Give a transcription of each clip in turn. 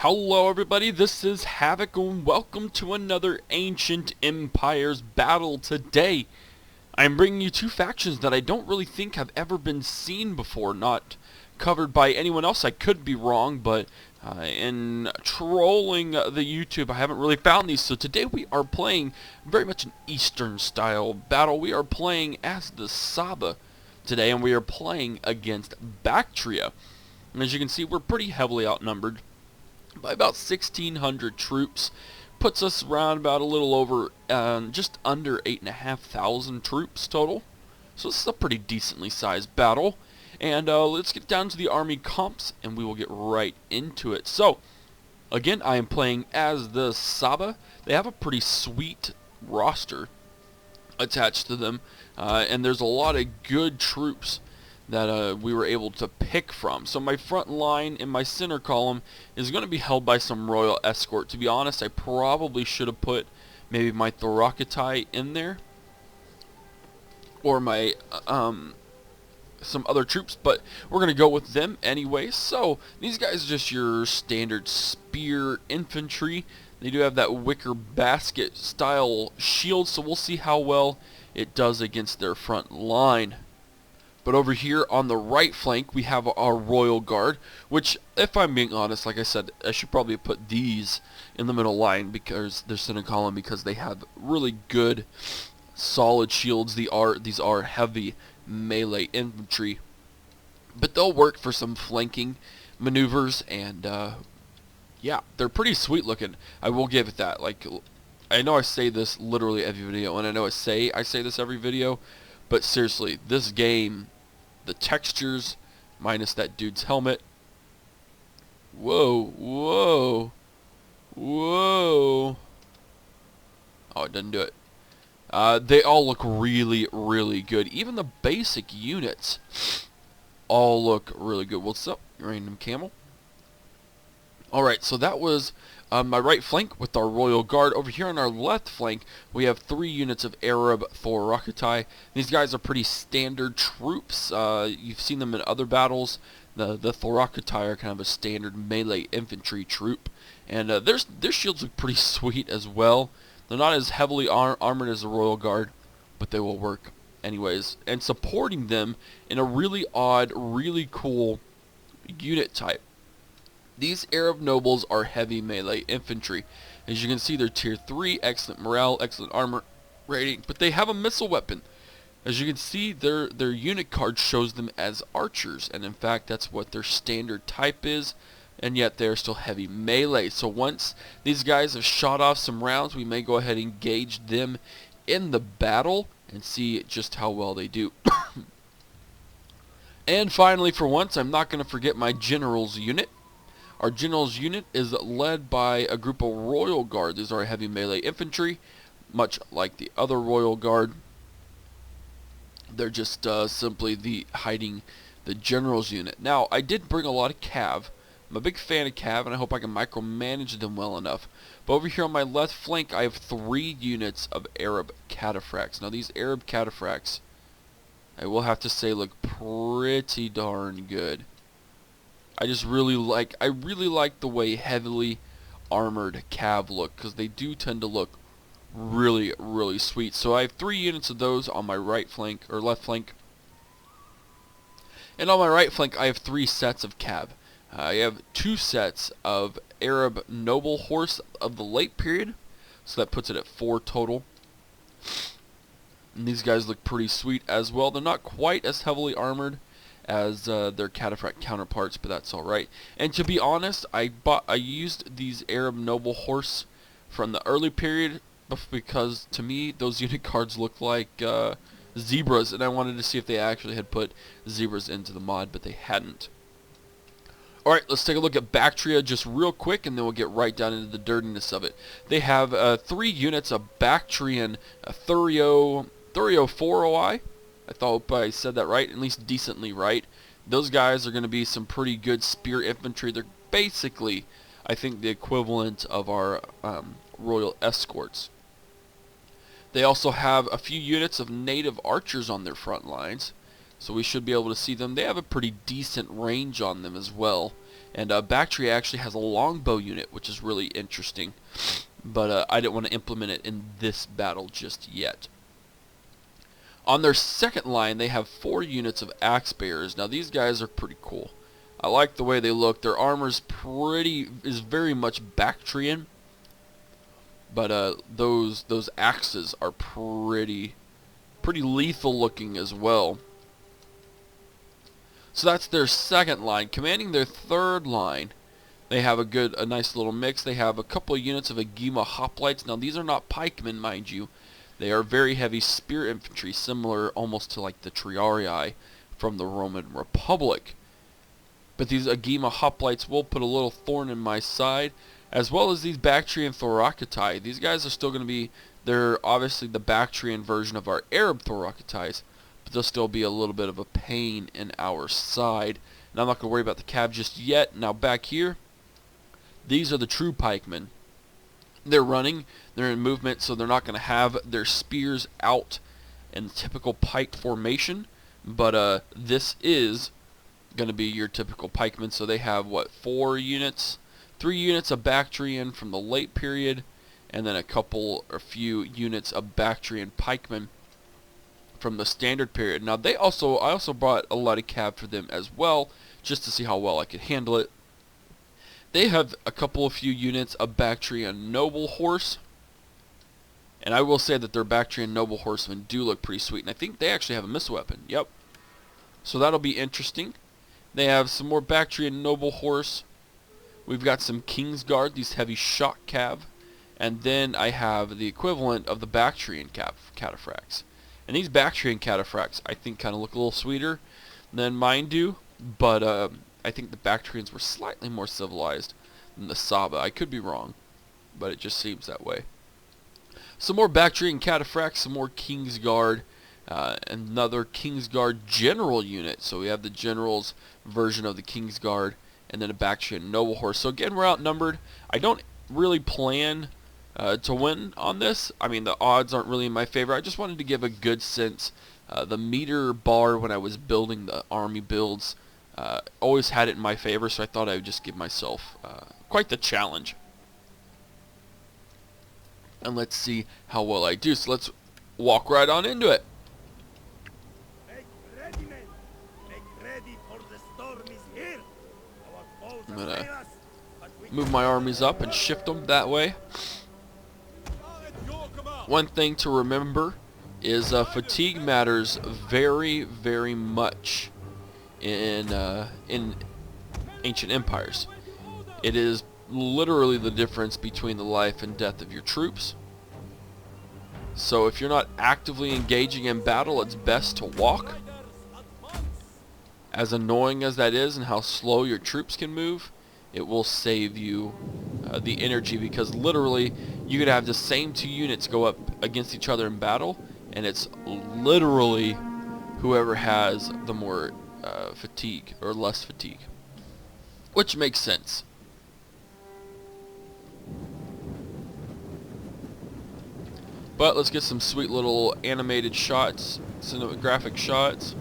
Hello everybody, this is Havoc and welcome to another Ancient Empires battle. Today, I'm bringing you two factions that I don't really think have ever been seen before, not covered by anyone else. I could be wrong, but in trolling the YouTube, I haven't really found these. So today we are playing very much an Eastern style battle. We are playing as the Saba today, and we are playing against Baktria. And as you can see, we're pretty heavily outnumbered by about 1,600 troops. Puts us around about a little over, just under 8,500 troops total. So this is a pretty decently sized battle. And let's get down to the army comps, and we will get right into it. So, again, I am playing as the Saba. They have a pretty sweet roster attached to them, and there's a lot of good troops that we were able to pick from. So my front line in my center column is going to be held by some royal escort. To be honest, I probably should have put maybe my Thorakitai in there, or my some other troops, but we're going to go with them anyway. So these guys are just your standard spear infantry. They do have that wicker basket style shield, so we'll see how well it does against their front line. But over here on the right flank, we have our Royal Guard, which, if I'm being honest, like I said, I should probably put these in the middle line because they're center column, because they have really good, solid shields. These are heavy melee infantry, but they'll work for some flanking maneuvers, and yeah, they're pretty sweet looking. I will give it that. Like, I know I say this literally every video, and I know I say this every video, but seriously, this game, the textures, minus that dude's helmet. Whoa, whoa, whoa. Oh, it doesn't do it. They all look really, really good. Even the basic units all look really good. What's up, random camel? Alright, so that was my right flank with our Royal Guard. Over here on our left flank, we have 3 units of Arab Thorakitai. These guys are pretty standard troops. You've seen them in other battles. The Thorakitai are kind of a standard melee infantry troop. And their shields look pretty sweet as well. They're not as heavily armored as the Royal Guard, but they will work anyways. And supporting them in a really odd, really cool unit type. These Arab nobles are heavy melee infantry. As you can see, they're tier 3, excellent morale, excellent armor rating, but they have a missile weapon. As you can see, their unit card shows them as archers, and in fact that's what their standard type is, and yet they're still heavy melee. So once these guys have shot off some rounds, we may go ahead and engage them in the battle and see just how well they do. And finally, for once, I'm not going to forget my general's unit. Our general's unit is led by a group of Royal Guard. These are heavy melee infantry, much like the other Royal Guard. They're just simply hiding the general's unit. Now, I did bring a lot of cav. I'm a big fan of cav, and I hope I can micromanage them well enough. But over here on my left flank, I have 3 units of Arab cataphracts. Now, these Arab cataphracts, I will have to say, look pretty darn good. I really like the way heavily armored cav look, because they do tend to look really, really sweet. So I have 3 units of those on my right flank, or left flank. And on my right flank, I have 3 sets of cav. I have 2 sets of Arab noble horse of the late period, so that puts it at 4 total. And these guys look pretty sweet as well. They're not quite as heavily armored as their cataphract counterparts, but that's alright. And to be honest, I used these Arab noble horse from the early period because to me those unit cards look like zebras, and I wanted to see if they actually had put zebras into the mod, but they hadn't. Alright, let's take a look at Baktria just real quick, and then we'll get right down into the dirtiness of it. They have 3 units of Bactrian Thurio 4OI. I thought I said that right, at least decently right. Those guys are going to be some pretty good spear infantry. They're basically, I think, the equivalent of our royal escorts. They also have a few units of native archers on their front lines, so we should be able to see them. They have a pretty decent range on them as well, And Baktria actually has a longbow unit, which is really interesting. But I didn't want to implement it in this battle just yet. On their second line, they have 4 units of axe bearers. Now these guys are pretty cool. I like the way they look. Their armor's is very much Bactrian, but those axes are pretty lethal looking as well. So that's their second line. Commanding their third line, they have a nice little mix. They have a couple of units of Agema hoplites. Now these are not pikemen, mind you. They are very heavy spear infantry, similar almost to like the Triarii from the Roman Republic. But these Agema hoplites will put a little thorn in my side, as well as these Bactrian Thoracitai. These guys are still going to be, they're obviously the Bactrian version of our Arab Thoracitais, but they'll still be a little bit of a pain in our side. And I'm not going to worry about the cav just yet. Now back here, these are the true pikemen. They're running, they're in movement, so they're not going to have their spears out in typical pike formation. But this is going to be your typical pikemen. So they have, what, 4 units? 3 units of Bactrian from the late period, and then a few units of Bactrian pikemen from the standard period. Now I also brought a lot of cav for them as well, just to see how well I could handle it. They have a few units of Bactrian noble horse, and I will say that their Bactrian noble horsemen do look pretty sweet, and I think they actually have a missile weapon. Yep. So that'll be interesting. They have some more Bactrian noble horse. We've got some Kingsguard, these heavy shot cav, and then I have the equivalent of the Bactrian cataphracts. And these Bactrian cataphracts, I think, kind of look a little sweeter than mine do, but I think the Bactrians were slightly more civilized than the Saba. I could be wrong, but it just seems that way. Some more Bactrian cataphracts, some more Kingsguard, another Kingsguard general unit. So we have the general's version of the Kingsguard, and then a Bactrian noble horse. So again, we're outnumbered. I don't really plan to win on this. I mean, the odds aren't really in my favor. I just wanted to give a good sense. The meter bar when I was building the army builds always had it in my favor, so I thought I would just give myself quite the challenge. And let's see how well I do. So let's walk right on into it. Make ready, men. Make ready, for the storm is here. Our foes I'm gonna assail us, but we move my armies up and shift them that way. One thing to remember is fatigue matters very, very much in ancient empires. It is literally the difference between the life and death of your troops. So if you're not actively engaging in battle, it's best to walk. As annoying as that is and how slow your troops can move, it will save you the energy, because literally you could have the same 2 units go up against each other in battle, and it's literally whoever has the more fatigue or less fatigue, which makes sense. But let's get some sweet little animated shots, cinematographic shots.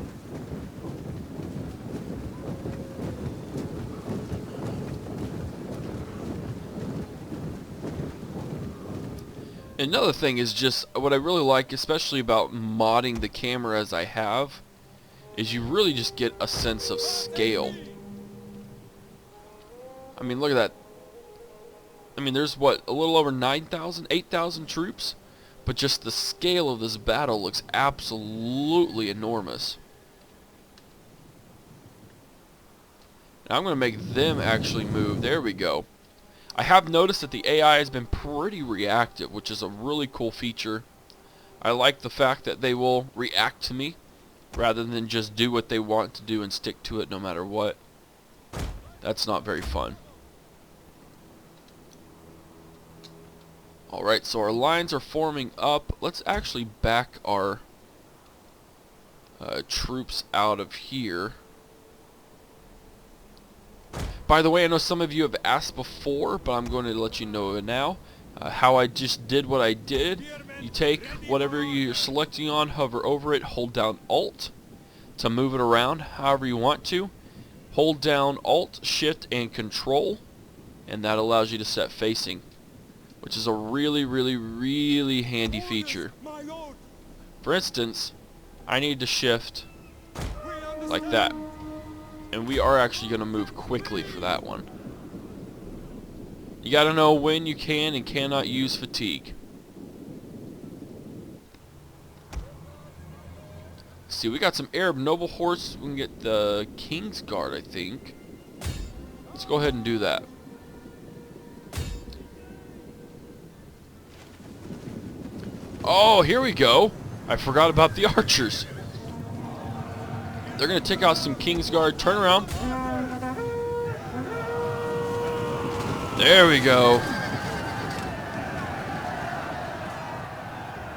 Another thing is just what I really like, especially about modding the camera as I have, is you really just get a sense of scale. I mean, look at that. I mean, there's what, a little over 9,000, 8,000 troops? But just the scale of this battle looks absolutely enormous. Now I'm going to make them actually move. There we go. I have noticed that the AI has been pretty reactive, which is a really cool feature. I like the fact that they will react to me rather than just do what they want to do and stick to it no matter what. That's not very fun. Alright, so our lines are forming up. Let's actually back our troops out of here. By the way, I know some of you have asked before, but I'm going to let you know now how I just did what I did. You take whatever you're selecting on, hover over it, hold down Alt to move it around however you want to. Hold down Alt, Shift, and Control, and that allows you to set facing, which is a really handy feature. For instance, I need to shift like that, and we are actually going to move quickly for that one. You got to know when you can and cannot use fatigue. See, we got some Arab noble horse. We can get the King's Guard, I think. Let's go ahead and do that. Oh, here we go. I forgot about the archers. They're going to take out some King's Guard. Turn around. There we go.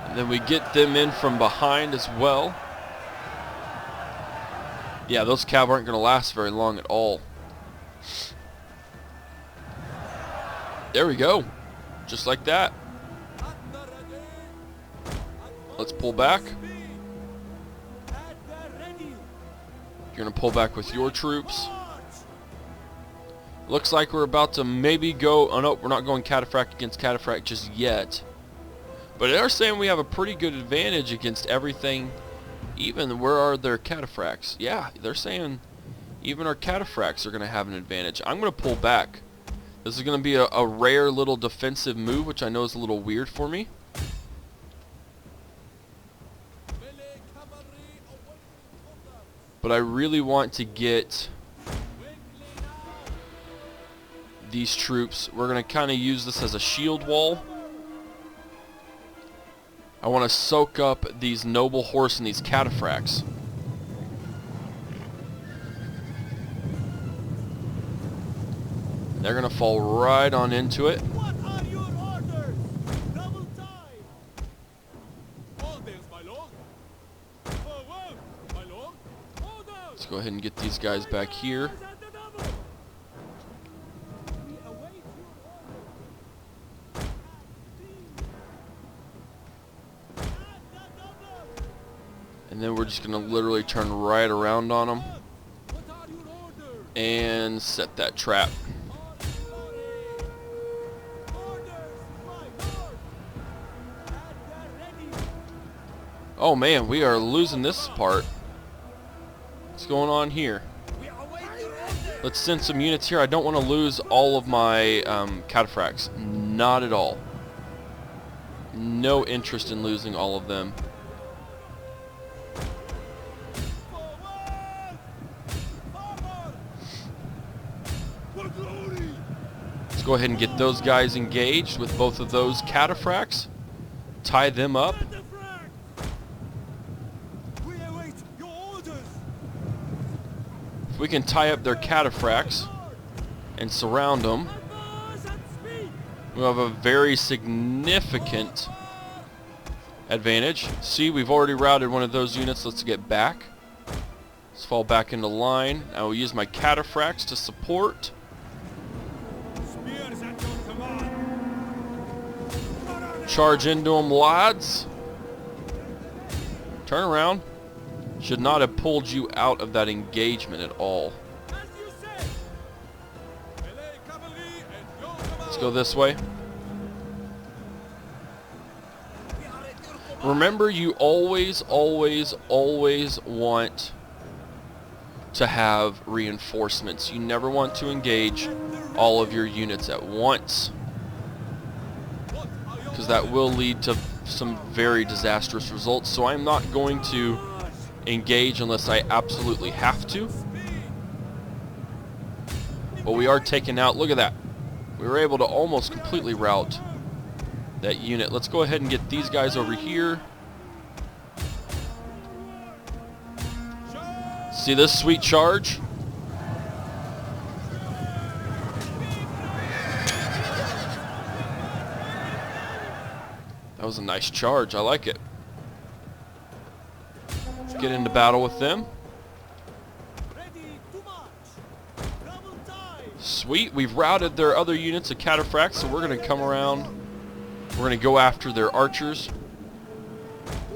And then we get them in from behind as well. Yeah, those cav aren't going to last very long at all. There we go. Just like that. Let's pull back. You're going to pull back with your troops. Looks like we're about to maybe go... Oh no, we're not going cataphract against cataphract just yet. But they're saying we have a pretty good advantage against everything. Even where are their cataphracts? Yeah, they're saying even our cataphracts are going to have an advantage. I'm going to pull back. This is going to be a rare little defensive move, which I know is a little weird for me. But I really want to get these troops. We're going to kind of use this as a shield wall. I want to soak up these noble horse and these cataphracts. They're going to fall right on into it. What are your orders? Double time. Orders, my lord. Forward, my lord. Orders. Let's go ahead and get these guys back here. And then we're just going to literally turn right around on them and set that trap. Oh man, we are losing this part. What's going on here? Let's send some units here. I don't want to lose all of my cataphracts. Not at all. No interest in losing all of them. Let's go ahead and get those guys engaged with both of those cataphracts. Tie them up. If we can tie up their cataphracts and surround them, we'll have a very significant advantage. See, we've already routed one of those units. Let's get back. Let's fall back into line. I will use my cataphracts to support. Charge into them, lads. Turn around. Should not have pulled you out of that engagement at all. Let's go this way. Remember, you always want to have reinforcements. You never want to engage all of your units at once, because that will lead to some very disastrous results. So I'm not going to engage unless I absolutely have to. But we are taking out, look at that. We were able to almost completely rout that unit. Let's go ahead and get these guys over here. See this sweet charge? That was a nice charge. I like it. Let's get into battle with them. Sweet. We've routed their other units of cataphracts, so we're going to come around. We're going to go after their archers.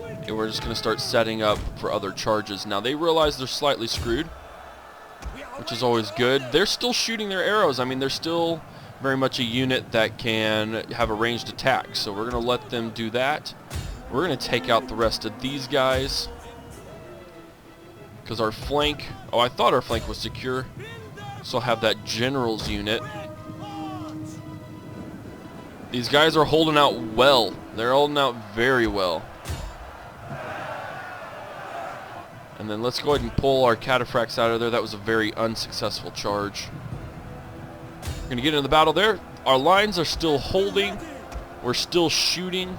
And we're just going to start setting up for other charges. Now, they realize they're slightly screwed. which is always good. They're still shooting their arrows. I mean, they're still very much a unit that can have a ranged attack. So we're going to let them do that. We're going to take out the rest of these guys. Because our flank... Oh, I thought our flank was secure. So I'll have that general's unit. These guys are holding out well. They're holding out very well. And then let's go ahead and pull our cataphracts out of there. That was a very unsuccessful charge. We're going to get into the battle there. Our lines are still holding. We're still shooting.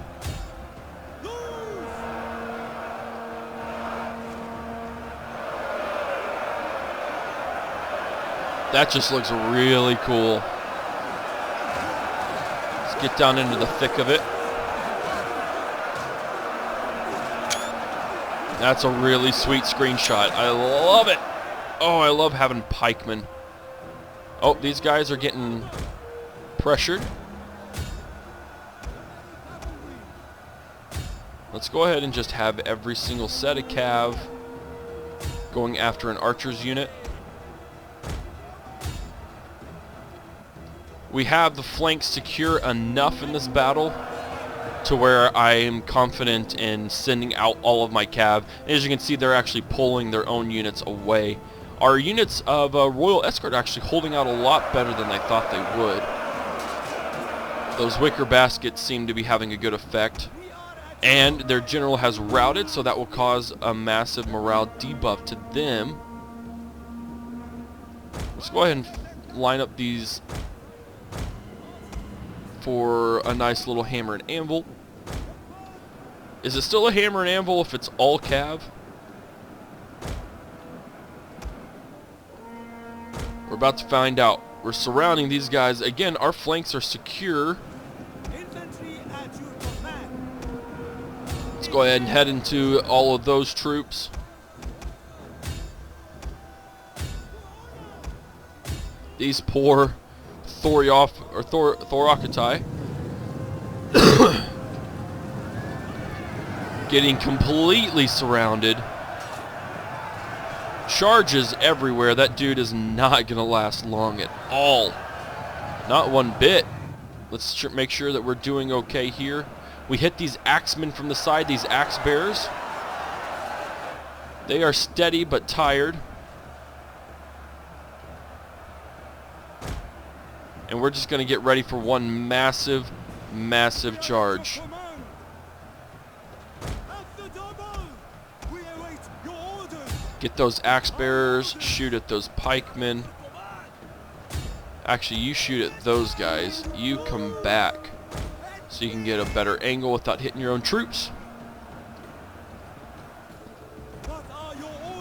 That just looks really cool. Let's get down into the thick of it. That's a really sweet screenshot. I love it. Oh, I love having pikemen. Oh, these guys are getting pressured. Let's go ahead and just have every single set of cav going after an archer's unit. We have the flanks secure enough in this battle to where I am confident in sending out all of my cav. As you can see, they're actually pulling their own units away. Our units of Royal Escort are actually holding out a lot better than I thought they would. Those wicker baskets seem to be having a good effect. And their general has routed, so that will cause a massive morale debuff to them. Let's go ahead and line up these for a nice little hammer and anvil. Is it still a hammer and anvil if it's all cav? We're about to find out. We're surrounding these guys. Again, our flanks are secure. Let's go ahead and head into all of those troops. These poor Thorakatai getting completely surrounded. Charges everywhere. That dude is not going to last long at all. Not one bit. Let's make sure that we're doing okay here. We hit these axemen from the side, these axe bearers. They are steady but tired. And we're just going to get ready for one massive, massive charge. Get those axe bearers, shoot at those pikemen. Actually, you shoot at those guys. You come back so you can get a better angle without hitting your own troops.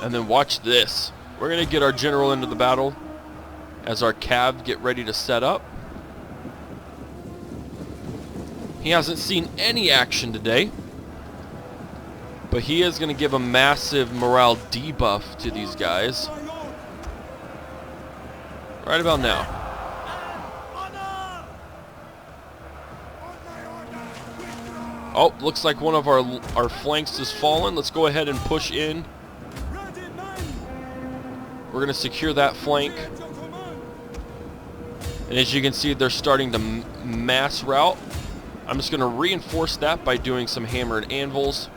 And then watch this. We're going to get our general into the battle as our cav get ready to set up. He hasn't seen any action today, but he is going to give a massive morale debuff to these guys right about now. Oh, looks like one of our flanks has fallen. Let's go ahead and push in. We're going to secure that flank. And as you can see, they're starting to mass route. I'm just going to reinforce that by doing some hammer and anvils.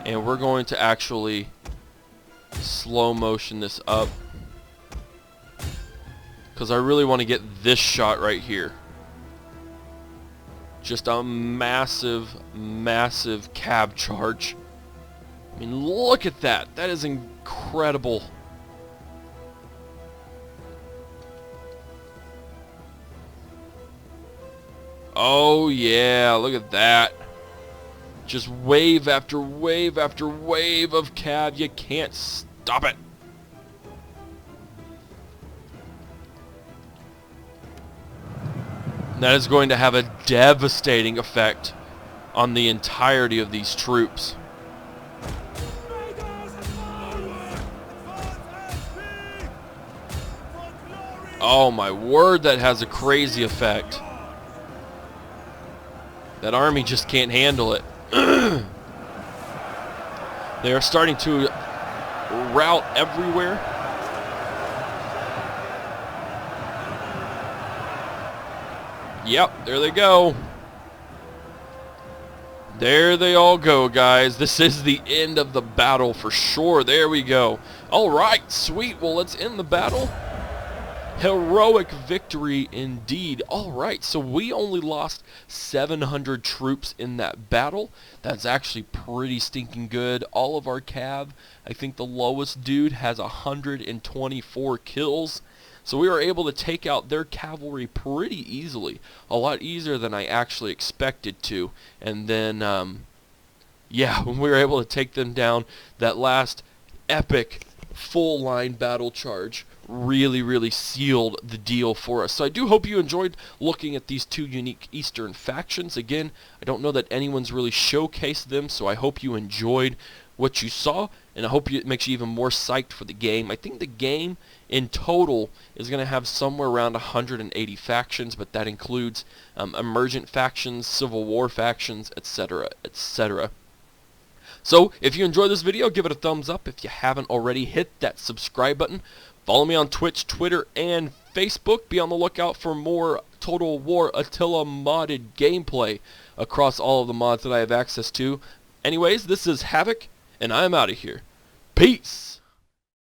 And we're going to actually slow motion this up, because I really want to get this shot right here. Just a massive, massive cab charge. I mean, look at that. That is incredible. Oh yeah, look at that. Just wave after wave after wave of cav. You can't stop it. That is going to have a devastating effect on the entirety of these troops. Oh my word, that has a crazy effect. That army just can't handle it. They are starting to rout everywhere. Yep, there they go. There they all go, guys. This is the end of the battle for sure. There we go. Alright, sweet. Well, let's end the battle. Heroic victory indeed. Alright, so we only lost 700 troops in that battle. That's actually pretty stinking good. All of our cav, I think the lowest dude has 124 kills. So we were able to take out their cavalry pretty easily. A lot easier than I actually expected to. And then, yeah, when we were able to take them down, that last epic full line battle charge really sealed the deal for us. So I do hope you enjoyed looking at these two unique Eastern factions. Again, I don't know that anyone's really showcased them, so I hope you enjoyed what you saw, and I hope it makes you even more psyched for the game. I think the game in total is going to have somewhere around 180 factions, but that includes emergent factions, Civil War factions, etc., etc. So, if you enjoyed this video, give it a thumbs up. If you haven't already, hit that subscribe button. Follow me on Twitch, Twitter, and Facebook. Be on the lookout for more Total War Attila modded gameplay across all of the mods that I have access to. Anyways, this is Havoc, and I'm out of here. Peace!